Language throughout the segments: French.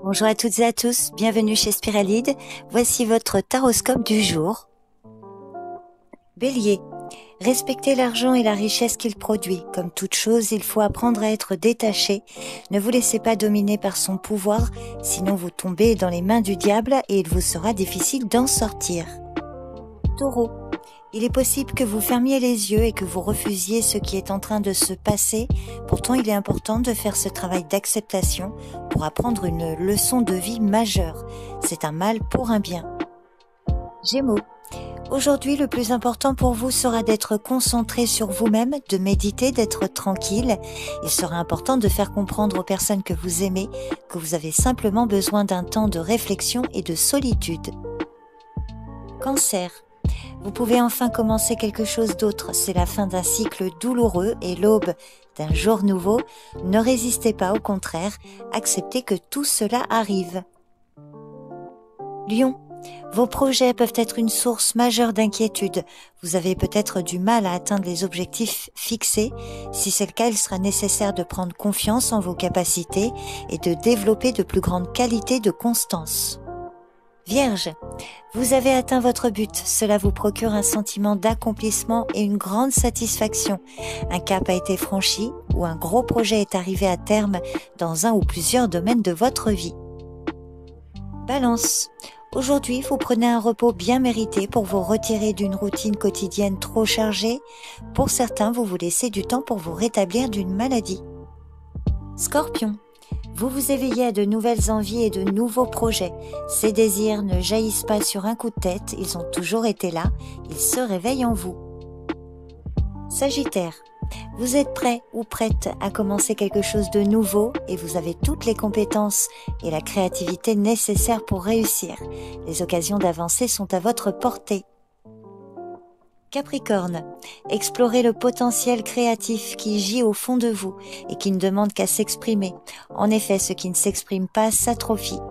Bonjour à toutes et à tous, bienvenue chez Spiralide. Voici votre taroscope du jour. Bélier, respectez l'argent et la richesse qu'il produit. Comme toute chose, il faut apprendre à être détaché. Ne vous laissez pas dominer par son pouvoir, sinon vous tombez dans les mains du diable et il vous sera difficile d'en sortir. Taureau, il est possible que vous fermiez les yeux et que vous refusiez ce qui est en train de se passer. Pourtant, il est important de faire ce travail d'acceptation pour apprendre une leçon de vie majeure. C'est un mal pour un bien. Gémeaux, aujourd'hui, le plus important pour vous sera d'être concentré sur vous-même, de méditer, d'être tranquille. Il sera important de faire comprendre aux personnes que vous aimez que vous avez simplement besoin d'un temps de réflexion et de solitude. Cancer, vous pouvez enfin commencer quelque chose d'autre. C'est la fin d'un cycle douloureux et l'aube d'un jour nouveau. Ne résistez pas, au contraire, acceptez que tout cela arrive. Lion, vos projets peuvent être une source majeure d'inquiétude. Vous avez peut-être du mal à atteindre les objectifs fixés. Si c'est le cas, il sera nécessaire de prendre confiance en vos capacités et de développer de plus grandes qualités de constance. Vierge, vous avez atteint votre but. Cela vous procure un sentiment d'accomplissement et une grande satisfaction. Un cap a été franchi ou un gros projet est arrivé à terme dans un ou plusieurs domaines de votre vie. Balance, aujourd'hui, vous prenez un repos bien mérité pour vous retirer d'une routine quotidienne trop chargée. Pour certains, vous vous laissez du temps pour vous rétablir d'une maladie. Scorpion, vous vous éveillez à de nouvelles envies et de nouveaux projets. Ces désirs ne jaillissent pas sur un coup de tête, ils ont toujours été là, ils se réveillent en vous. Sagittaire, vous êtes prêt ou prête à commencer quelque chose de nouveau et vous avez toutes les compétences et la créativité nécessaires pour réussir. Les occasions d'avancer sont à votre portée. Capricorne, explorez le potentiel créatif qui gît au fond de vous et qui ne demande qu'à s'exprimer. En effet, ce qui ne s'exprime pas s'atrophie.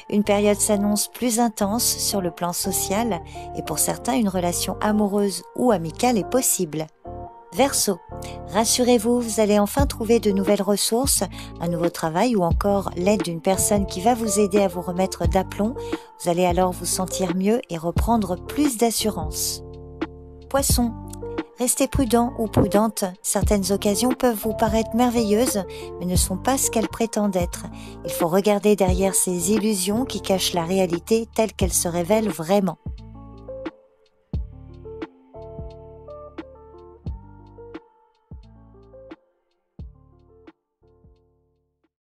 Une période s'annonce plus intense sur le plan social et pour certains, une relation amoureuse ou amicale est possible. Verseau, rassurez-vous, vous allez enfin trouver de nouvelles ressources, un nouveau travail ou encore l'aide d'une personne qui va vous aider à vous remettre d'aplomb. Vous allez alors vous sentir mieux et reprendre plus d'assurance. Poisson, restez prudent ou prudente. Certaines occasions peuvent vous paraître merveilleuses, mais ne sont pas ce qu'elles prétendent être. Il faut regarder derrière ces illusions qui cachent la réalité telle qu'elle se révèle vraiment.